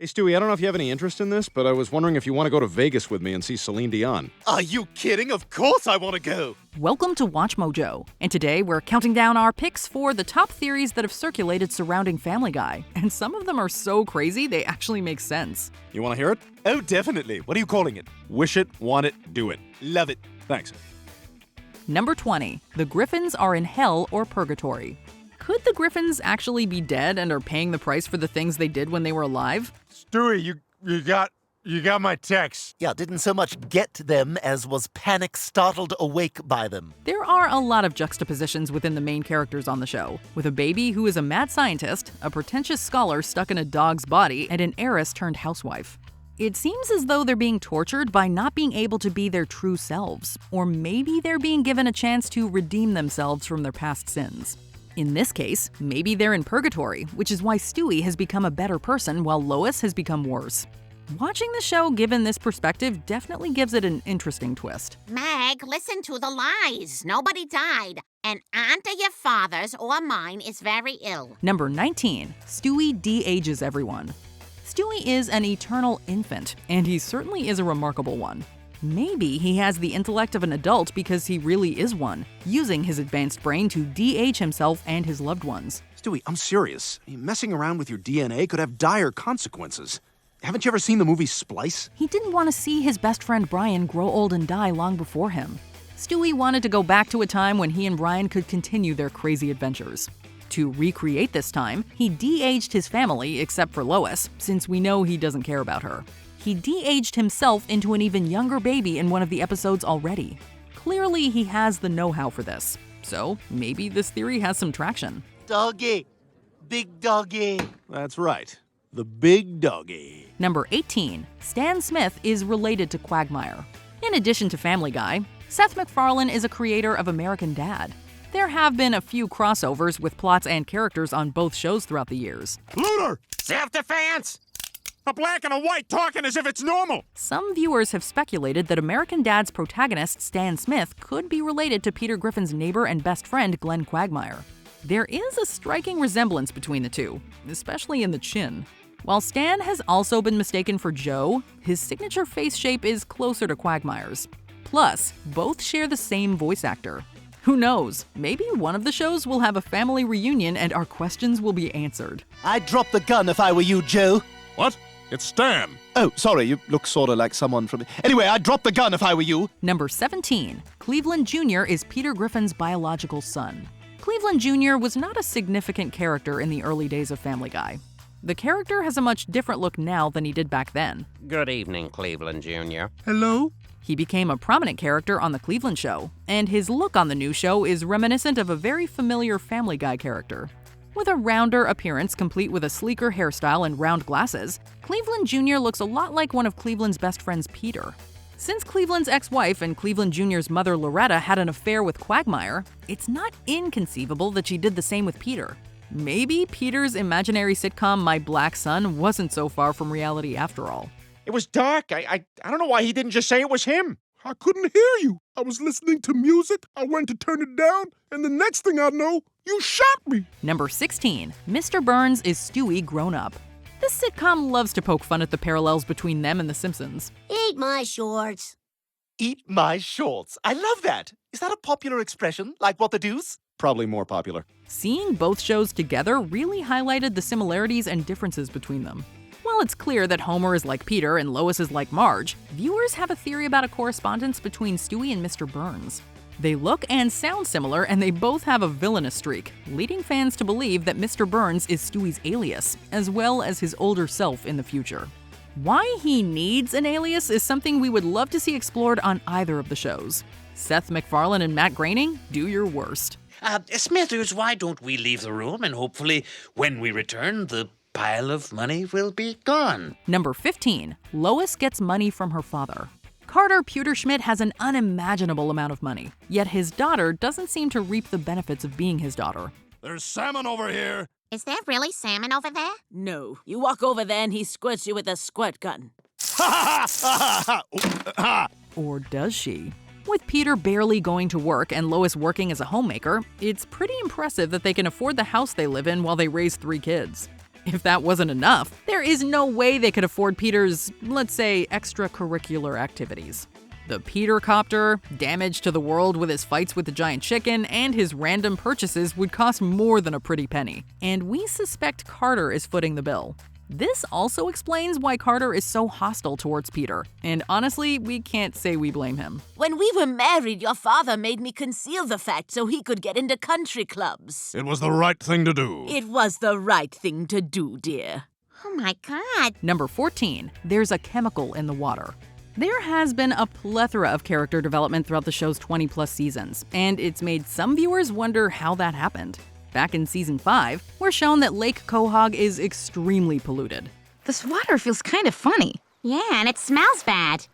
Hey, Stewie, I don't know if you have any interest in this, but I was wondering if you want to go to Vegas with me and see Celine Dion. Are you kidding? Of course I want to go. Welcome to WatchMojo, and today we're counting down our picks for the top theories that have circulated surrounding Family Guy, and some of them are so crazy they actually make sense. You want to hear it? Oh, definitely. What are you calling it? Wish it, want it, do it. Love it. Thanks. Number 20. The Griffins are in hell or purgatory. Could the Griffins actually be dead and are paying the price for the things they did when they were alive? Stewie, you got my text. Yeah, didn't so much get them as was panic startled awake by them. There are a lot of juxtapositions within the main characters on the show, with a baby who is a mad scientist, a pretentious scholar stuck in a dog's body, and an heiress turned housewife. It seems as though they're being tortured by not being able to be their true selves, or maybe they're being given a chance to redeem themselves from their past sins. In this case, maybe they're in purgatory, which is why Stewie has become a better person while Lois has become worse. Watching the show given this perspective definitely gives it an interesting twist. Meg, listen to the lies. Nobody died. And aunt of your father's or mine is very ill. Number 19. Stewie de-ages everyone. Stewie is an eternal infant, and he certainly is a remarkable one. Maybe he has the intellect of an adult because he really is one, using his advanced brain to de-age himself and his loved ones. Stewie, I'm serious. Messing around with your DNA could have dire consequences. Haven't you ever seen the movie Splice? He didn't want to see his best friend Brian grow old and die long before him. Stewie wanted to go back to a time when he and Brian could continue their crazy adventures. To recreate this time, he de-aged his family except for Lois, since we know he doesn't care about her. He de-aged himself into an even younger baby in one of the episodes already. Clearly, he has the know-how for this. So, maybe this theory has some traction. Doggy. Big doggy. That's right. The big doggy. Number 18. Stan Smith is related to Quagmire. In addition to Family Guy, Seth MacFarlane is a creator of American Dad. There have been a few crossovers with plots and characters on both shows throughout the years. Looter! Self-defense! A black and a white talking as if it's normal. Some viewers have speculated that American Dad's protagonist, Stan Smith, could be related to Peter Griffin's neighbor and best friend, Glenn Quagmire. There is a striking resemblance between the two, especially in the chin. While Stan has also been mistaken for Joe, his signature face shape is closer to Quagmire's. Plus, both share the same voice actor. Who knows? Maybe one of the shows will have a family reunion and our questions will be answered. I'd drop the gun if I were you, Joe. What? It's Stan. Oh, sorry, you look sorta like someone from... Anyway, I'd drop the gun if I were you. Number 17. Cleveland Jr. is Peter Griffin's biological son. Cleveland Jr. was not a significant character in the early days of Family Guy. The character has a much different look now than he did back then. Good evening, Cleveland Jr. Hello? He became a prominent character on The Cleveland Show, and his look on the new show is reminiscent of a very familiar Family Guy character. With a rounder appearance complete with a sleeker hairstyle and round glasses, Cleveland Jr. looks a lot like one of Cleveland's best friends, Peter. Since Cleveland's ex-wife and Cleveland Jr.'s mother, Loretta, had an affair with Quagmire, it's not inconceivable that she did the same with Peter. Maybe Peter's imaginary sitcom My Black Son wasn't so far from reality after all. It was dark. I don't know why he didn't just say it was him. I couldn't hear you. I was listening to music. I went to turn it down, and the next thing I know, you shot me. Number 16. Mr. Burns is Stewie grown up. This sitcom loves to poke fun at the parallels between them and The Simpsons. Eat my shorts. Eat my shorts. I love that. Is that a popular expression, like what the deuce? Probably more popular. Seeing both shows together really highlighted the similarities and differences between them. While it's clear that Homer is like Peter and Lois is like Marge, viewers have a theory about a correspondence between Stewie and Mr. Burns. They look and sound similar, and they both have a villainous streak, leading fans to believe that Mr. Burns is Stewie's alias, as well as his older self in the future. Why he needs an alias is something we would love to see explored on either of the shows. Seth MacFarlane and Matt Groening, do your worst. Smithers, why don't we leave the room and hopefully when we return, the pile of money will be gone. Number 15. Lois gets money from her father. Carter Pewterschmidt has an unimaginable amount of money, yet his daughter doesn't seem to reap the benefits of being his daughter. There's salmon over here. Is there really salmon over there? No. You walk over there and he squirts you with a squirt gun. Or does she? With Peter barely going to work and Lois working as a homemaker, it's pretty impressive that they can afford the house they live in while they raise 3 kids. If that wasn't enough, there is no way they could afford Peter's, let's say, extracurricular activities. The Peter-copter, damage to the world with his fights with the giant chicken, and his random purchases would cost more than a pretty penny. And we suspect Carter is footing the bill. This also explains why Carter is so hostile towards Peter, and honestly, we can't say we blame him. When we were married, your father made me conceal the fact so he could get into country clubs. It was the right thing to do. It was the right thing to do, dear. Oh my God. Number 14, there's a chemical in the water. There has been a plethora of character development throughout the show's 20-plus seasons, and it's made some viewers wonder how that happened. Back in Season 5, we're shown that Lake Quahog is extremely polluted. This water feels kind of funny. Yeah, and it smells bad.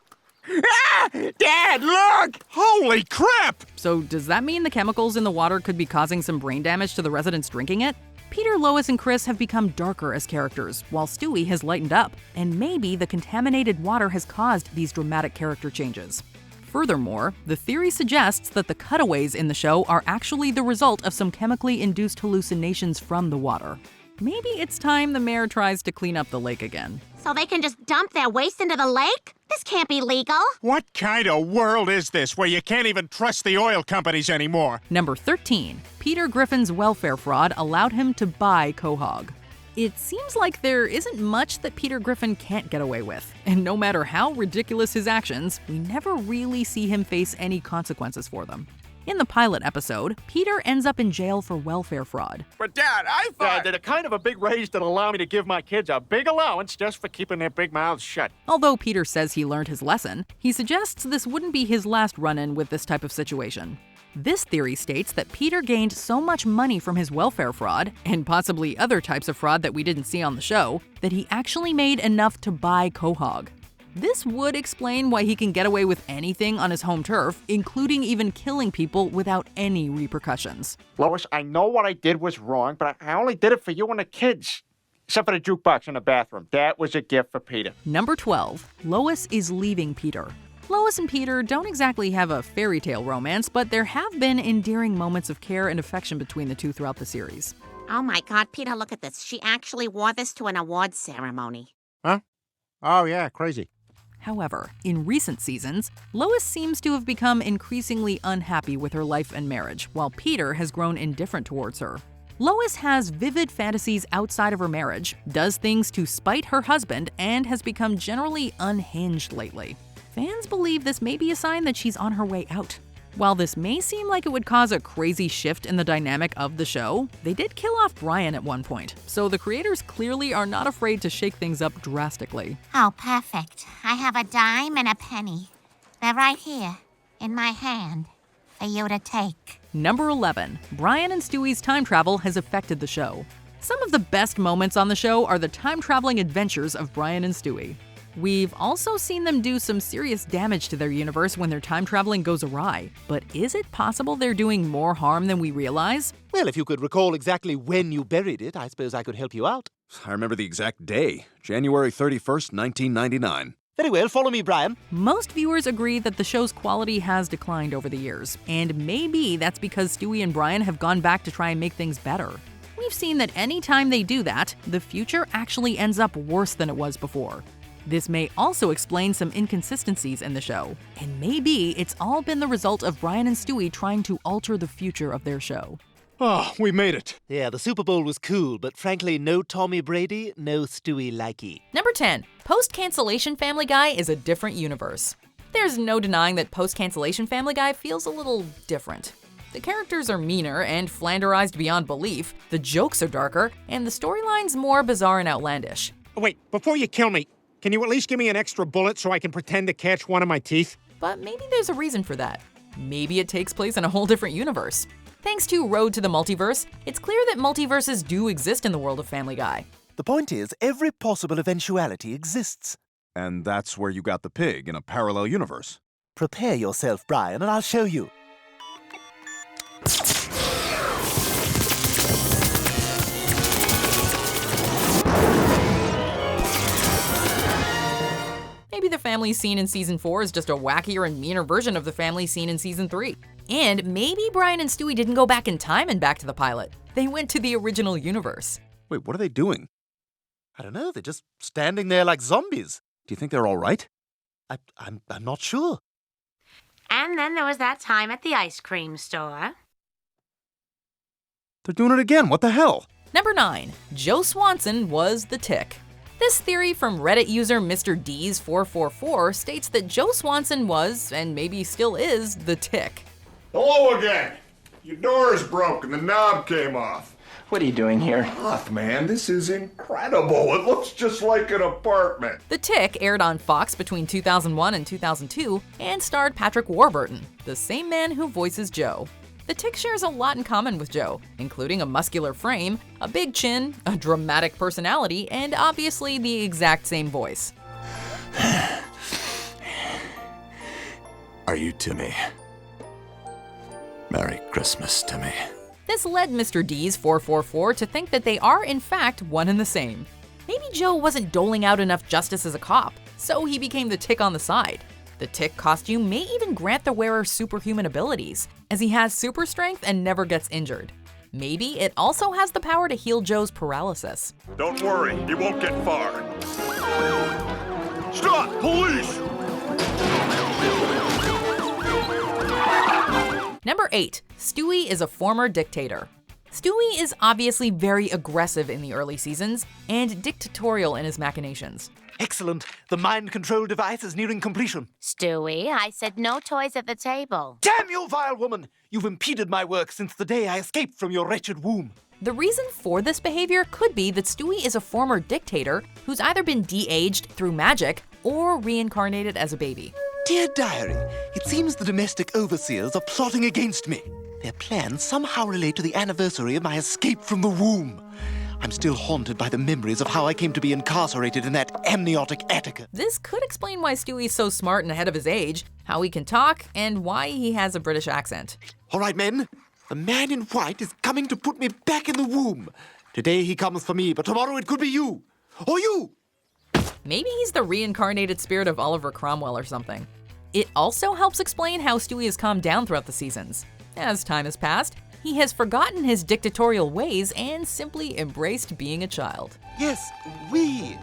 Dad, look! Holy crap! So does that mean the chemicals in the water could be causing some brain damage to the residents drinking it? Peter, Lois, and Chris have become darker as characters, while Stewie has lightened up, and maybe the contaminated water has caused these dramatic character changes. Furthermore, the theory suggests that the cutaways in the show are actually the result of some chemically induced hallucinations from the water. Maybe it's time the mayor tries to clean up the lake again. So they can just dump their waste into the lake? This can't be legal. What kind of world is this where you can't even trust the oil companies anymore? Number 13, Peter Griffin's welfare fraud allowed him to buy Quahog. It seems like there isn't much that Peter Griffin can't get away with, and no matter how ridiculous his actions, we never really see him face any consequences for them. In the pilot episode, Peter ends up in jail for welfare fraud. But Dad, I thought that a kind of a big raise that allow me to give my kids a big allowance just for keeping their big mouths shut. Although Peter says he learned his lesson, he suggests this wouldn't be his last run-in with this type of situation. This theory states that Peter gained so much money from his welfare fraud, and possibly other types of fraud that we didn't see on the show, that he actually made enough to buy Quahog. This would explain why he can get away with anything on his home turf, including even killing people without any repercussions. Lois, I know what I did was wrong, but I only did it for you and the kids. Except for the jukebox in the bathroom. That was a gift for Peter. Number 12, Lois is leaving Peter. Lois and Peter don't exactly have a fairy tale romance, but there have been endearing moments of care and affection between the two throughout the series. Oh my God, Peter, look at this. She actually wore this to an awards ceremony. Huh? Oh, yeah, crazy. However, in recent seasons, Lois seems to have become increasingly unhappy with her life and marriage, while Peter has grown indifferent towards her. Lois has vivid fantasies outside of her marriage, does things to spite her husband, and has become generally unhinged lately. Fans believe this may be a sign that she's on her way out. While this may seem like it would cause a crazy shift in the dynamic of the show, they did kill off Brian at one point, so the creators clearly are not afraid to shake things up drastically. Oh, perfect. I have a dime and a penny. They're right here, in my hand, for you to take. Number 11, Brian and Stewie's time travel has affected the show. Some of the best moments on the show are the time-traveling adventures of Brian and Stewie. We've also seen them do some serious damage to their universe when their time traveling goes awry. But is it possible they're doing more harm than we realize? Well, if you could recall exactly when you buried it, I suppose I could help you out. I remember the exact day, January 31st, 1999. Very well, follow me, Brian. Most viewers agree that the show's quality has declined over the years, and maybe that's because Stewie and Brian have gone back to try and make things better. We've seen that anytime they do that, the future actually ends up worse than it was before. This may also explain some inconsistencies in the show, and maybe it's all been the result of Brian and Stewie trying to alter the future of their show. Oh, we made it. Yeah, the Super Bowl was cool, but frankly, no Tommy Brady, no Stewie likey. Number 10. Post-cancellation Family Guy is a different universe. There's no denying that post-cancellation Family Guy feels a little different. The characters are meaner and flanderized beyond belief, the jokes are darker, and the storyline's more bizarre and outlandish. Wait, before you kill me, can you at least give me an extra bullet so I can pretend to catch one of my teeth? But maybe there's a reason for that. Maybe it takes place in a whole different universe. Thanks to Road to the Multiverse, it's clear that multiverses do exist in the world of Family Guy. The point is, every possible eventuality exists. And that's where you got the pig, in a parallel universe. Prepare yourself, Brian, and I'll show you. Maybe the family scene in Season 4 is just a wackier and meaner version of the family scene in Season 3. And maybe Brian and Stewie didn't go back in time and back to the pilot. They went to the original universe. Wait, what are they doing? I don't know, they're just standing there like zombies. Do you think they're all right? I'm not sure. And then there was that time at the ice cream store. They're doing it again. What the hell? Number 9. Joe Swanson was the Tick. This theory from Reddit user Mr. Dees 444 states that Joe Swanson was, and maybe still is, the Tick. Hello again. Your door is broken. The knob came off. What are you doing here? Oh, man, this is incredible. It looks just like an apartment. The Tick aired on Fox between 2001 and 2002 and starred Patrick Warburton, the same man who voices Joe. The Tick shares a lot in common with Joe, including a muscular frame, a big chin, a dramatic personality, and obviously the exact same voice. Are you Timmy? Merry Christmas, Timmy. This led Mr. Dees 444 to think that they are in fact one and the same. Maybe Joe wasn't doling out enough justice as a cop, so he became the Tick on the side. The Tick costume may even grant the wearer superhuman abilities, as he has super strength and never gets injured. Maybe it also has the power to heal Joe's paralysis. Don't worry, he won't get far. Stop! Police! Number 8. Stewie is a former dictator. Stewie is obviously very aggressive in the early seasons and dictatorial in his machinations. Excellent. The mind control device is nearing completion. Stewie, I said no toys at the table. Damn you, vile woman! You've impeded my work since the day I escaped from your wretched womb. The reason for this behavior could be that Stewie is a former dictator who's either been de-aged through magic or reincarnated as a baby. Dear Diary, it seems the domestic overseers are plotting against me. Their plans somehow relate to the anniversary of my escape from the womb. I'm still haunted by the memories of how I came to be incarcerated in that amniotic attica. This could explain why Stewie's so smart and ahead of his age, how he can talk, and why he has a British accent. All right, men. The man in white is coming to put me back in the womb. Today he comes for me, but tomorrow it could be you. Or you! Maybe he's the reincarnated spirit of Oliver Cromwell or something. It also helps explain how Stewie has calmed down throughout the seasons. As time has passed, he has forgotten his dictatorial ways and simply embraced being a child. Yes, we!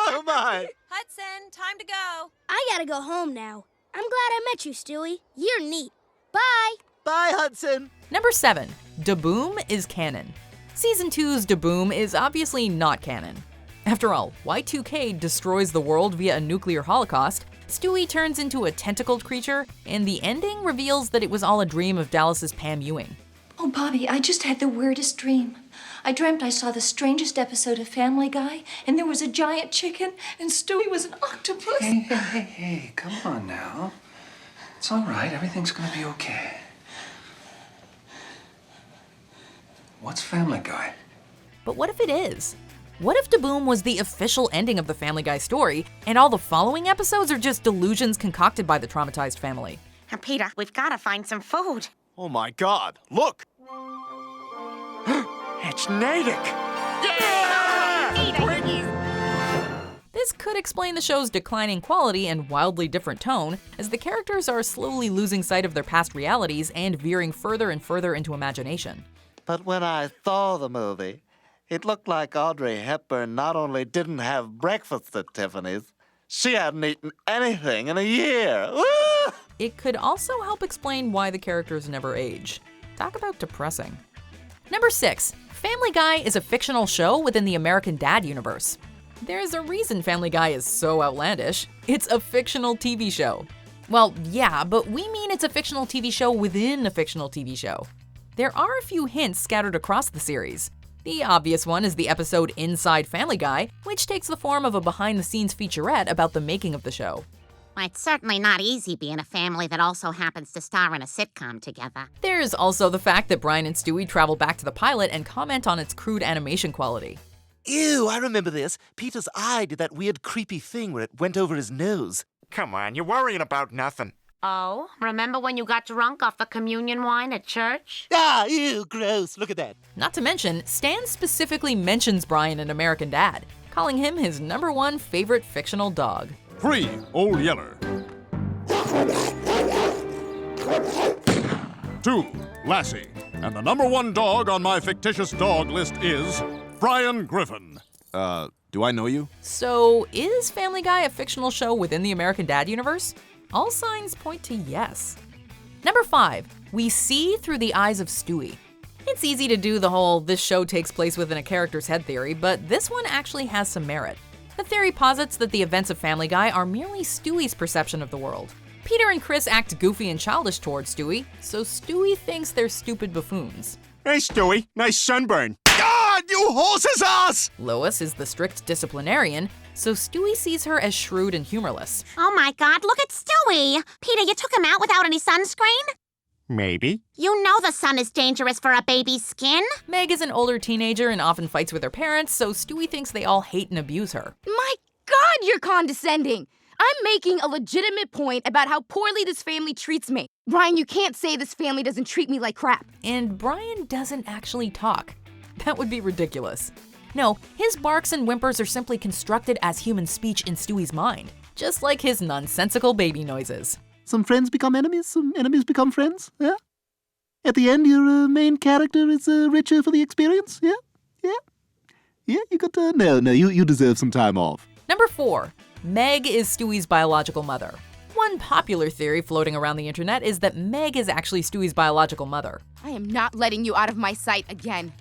Oh my! Hudson, time to go. I gotta go home now. I'm glad I met you, Stewie. You're neat. Bye! Bye, Hudson! Number 7. Dooom is canon. Season 2's Dooom is obviously not canon. After all, Y2K destroys the world via a nuclear holocaust, Stewie turns into a tentacled creature, and the ending reveals that it was all a dream of Dallas's Pam Ewing. Oh, Bobby, I just had the weirdest dream. I dreamt I saw the strangest episode of Family Guy, and there was a giant chicken, and Stewie was an octopus. Hey, come on now. It's all right. Everything's gonna be okay. What's Family Guy? But what if it is? What if Dooom was the official ending of the Family Guy story, and all the following episodes are just delusions concocted by the traumatized family? Peter, we've got to find some food. Oh my God, look! It's Natick! This could explain the show's declining quality and wildly different tone, as the characters are slowly losing sight of their past realities and veering further and further into imagination. But when I saw the movie, it looked like Audrey Hepburn not only didn't have breakfast at Tiffany's, she hadn't eaten anything in a year. Woo! It could also help explain why the characters never age. Talk about depressing. Number 6. Family Guy is a fictional show within the American Dad universe. There's a reason Family Guy is so outlandish. It's a fictional TV show. Well, yeah, but we mean it's a fictional TV show within a fictional TV show. There are a few hints scattered across the series. The obvious one is the episode Inside Family Guy, which takes the form of a behind-the-scenes featurette about the making of the show. Well, it's certainly not easy being a family that also happens to star in a sitcom together. There's also the fact that Brian and Stewie travel back to the pilot and comment on its crude animation quality. Ew, I remember this. Peter's eye did that weird creepy thing where it went over his nose. Come on, you're worrying about nothing. Oh, remember when you got drunk off the communion wine at church? Ah, ew, gross. Look at that. Not to mention, Stan specifically mentions Brian in American Dad, calling him his #1 favorite fictional dog. Free, Old Yeller. 2, Lassie. And the number one dog on my fictitious dog list is Brian Griffin. Do I know you? So, is Family Guy a fictional show within the American Dad universe? All signs point to yes. Number 5, we see through the eyes of Stewie. It's easy to do the whole this show takes place within a character's head theory, but this one actually has some merit. The theory posits that the events of Family Guy are merely Stewie's perception of the world. Peter and Chris act goofy and childish towards Stewie, so Stewie thinks they're stupid buffoons. Hey, Stewie, nice sunburn. God, you horse's ass! Lois is the strict disciplinarian, so Stewie sees her as shrewd and humorless. Oh my God, look at Stewie! Peter, you took him out without any sunscreen? Maybe. You know the sun is dangerous for a baby's skin. Meg is an older teenager and often fights with her parents, so Stewie thinks they all hate and abuse her. My God, you're condescending! I'm making a legitimate point about how poorly this family treats me. Brian, you can't say this family doesn't treat me like crap. And Brian doesn't actually talk. That would be ridiculous. No, his barks and whimpers are simply constructed as human speech in Stewie's mind, just like his nonsensical baby noises. Some friends become enemies, some enemies become friends, yeah? At the end, your main character is richer for the experience, yeah? Yeah, you got to... No, you deserve some time off. Number 4, Meg is Stewie's biological mother. One popular theory floating around the internet is that Meg is actually Stewie's biological mother. I am not letting you out of my sight again.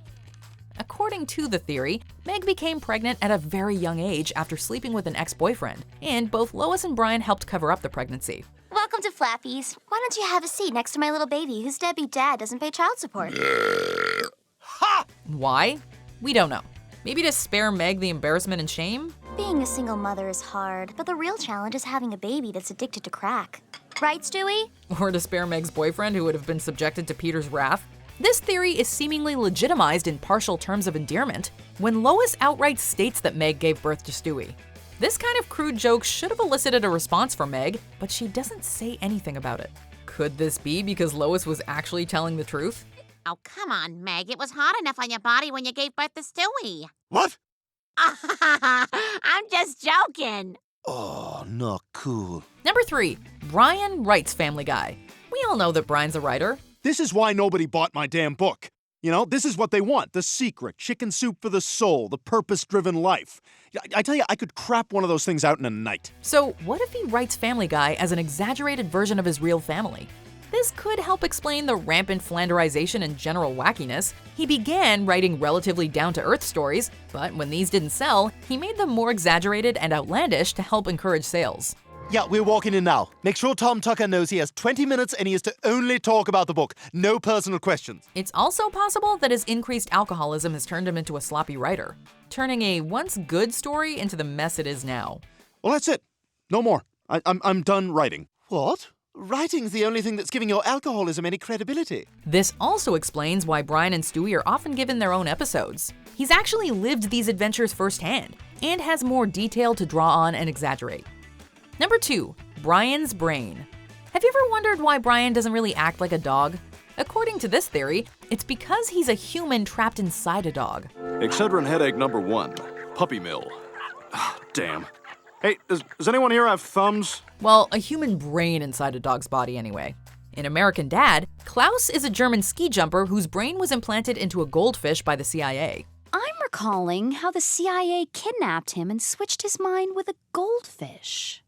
According to the theory, Meg became pregnant at a very young age after sleeping with an ex-boyfriend, and both Lois and Brian helped cover up the pregnancy. Welcome to Flappies. Why don't you have a seat next to my little baby whose deadbeat dad doesn't pay child support? Ha! Why? We don't know. Maybe to spare Meg the embarrassment and shame? Being a single mother is hard, but the real challenge is having a baby that's addicted to crack. Right, Stewie? Or to spare Meg's boyfriend who would have been subjected to Peter's wrath? This theory is seemingly legitimized in partial terms of endearment when Lois outright states that Meg gave birth to Stewie. This kind of crude joke should have elicited a response from Meg, but she doesn't say anything about it. Could this be because Lois was actually telling the truth? Oh, come on, Meg. It was hot enough on your body when you gave birth to Stewie. What? I'm just joking. Oh, not cool. Number 3, Brian writes Family Guy. We all know that Brian's a writer. This is why nobody bought my damn book. You know, this is what they want. The secret, chicken soup for the soul, the purpose-driven life. I tell you, I could crap one of those things out in a night. So what if he writes Family Guy as an exaggerated version of his real family? This could help explain the rampant flanderization and general wackiness. He began writing relatively down-to-earth stories, but when these didn't sell, he made them more exaggerated and outlandish to help encourage sales. Yeah, we're walking in now. Make sure Tom Tucker knows he has 20 minutes and he is to only talk about the book. No personal questions. It's also possible that his increased alcoholism has turned him into a sloppy writer, turning a once good story into the mess it is now. Well, that's it. No more. I'm done writing. What? Writing's the only thing that's giving your alcoholism any credibility. This also explains why Brian and Stewie are often given their own episodes. He's actually lived these adventures firsthand, and has more detail to draw on and exaggerate. Number 2, Brian's brain. Have you ever wondered why Brian doesn't really act like a dog? According to this theory, it's because he's a human trapped inside a dog. Excedrin headache number 1, puppy mill. Damn. Hey, does anyone here have thumbs? Well, a human brain inside a dog's body anyway. In American Dad, Klaus is a German ski jumper whose brain was implanted into a goldfish by the CIA. I'm recalling how the CIA kidnapped him and switched his mind with a goldfish.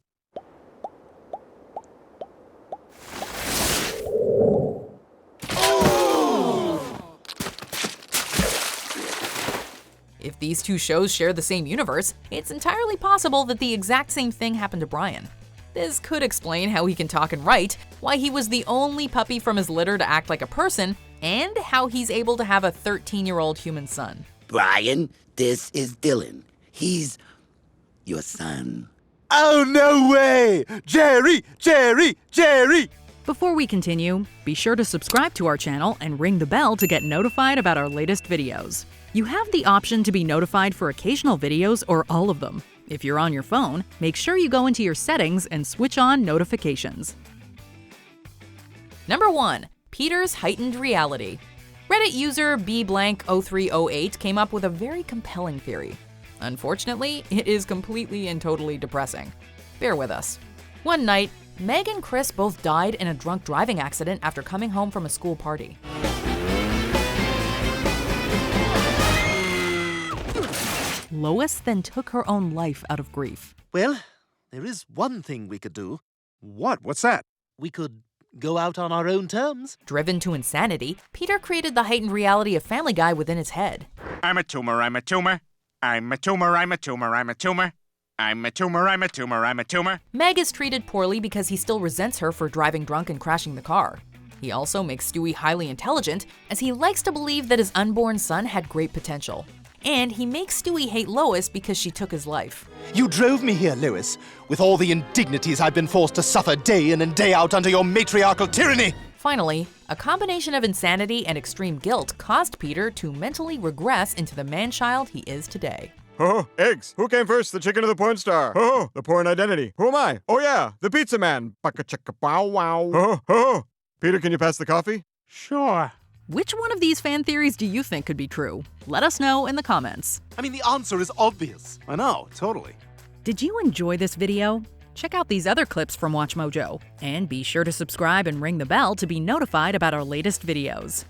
If these two shows share the same universe, it's entirely possible that the exact same thing happened to Brian. This could explain how he can talk and write, why he was the only puppy from his litter to act like a person, and how he's able to have a 13-year-old human son. Brian, this is Dylan. He's your son. Oh, no way! Jerry! Before we continue, be sure to subscribe to our channel and ring the bell to get notified about our latest videos. You have the option to be notified for occasional videos or all of them. If you're on your phone, make sure you go into your settings and switch on notifications. Number 1, Peter's heightened reality. Reddit user bblank0308 came up with a very compelling theory. Unfortunately, it is completely and totally depressing. Bear with us. One night, Meg and Chris both died in a drunk driving accident after coming home from a school party. Lois then took her own life out of grief. Well, there is one thing we could do. What? What's that? We could go out on our own terms. Driven to insanity, Peter created the heightened reality of Family Guy within his head. I'm a tumor, I'm a tumor. I'm a tumor, I'm a tumor, I'm a tumor. I'm a tumor, I'm a tumor, I'm a tumor. Meg is treated poorly because he still resents her for driving drunk and crashing the car. He also makes Stewie highly intelligent, as he likes to believe that his unborn son had great potential. And he makes Stewie hate Lois because she took his life. You drove me here, Lois, with all the indignities I've been forced to suffer day in and day out under your matriarchal tyranny. Finally, a combination of insanity and extreme guilt caused Peter to mentally regress into the man-child he is today. Oh, eggs. Who came first, the chicken or the porn star? Oh, the porn identity. Who am I? Oh, yeah, the pizza man. Baka-chicka-bow-wow. Oh. Peter, can you pass the coffee? Sure. Which one of these fan theories do you think could be true? Let us know in the comments. I mean, the answer is obvious. I know, totally. Did you enjoy this video? Check out these other clips from WatchMojo, and be sure to subscribe and ring the bell to be notified about our latest videos.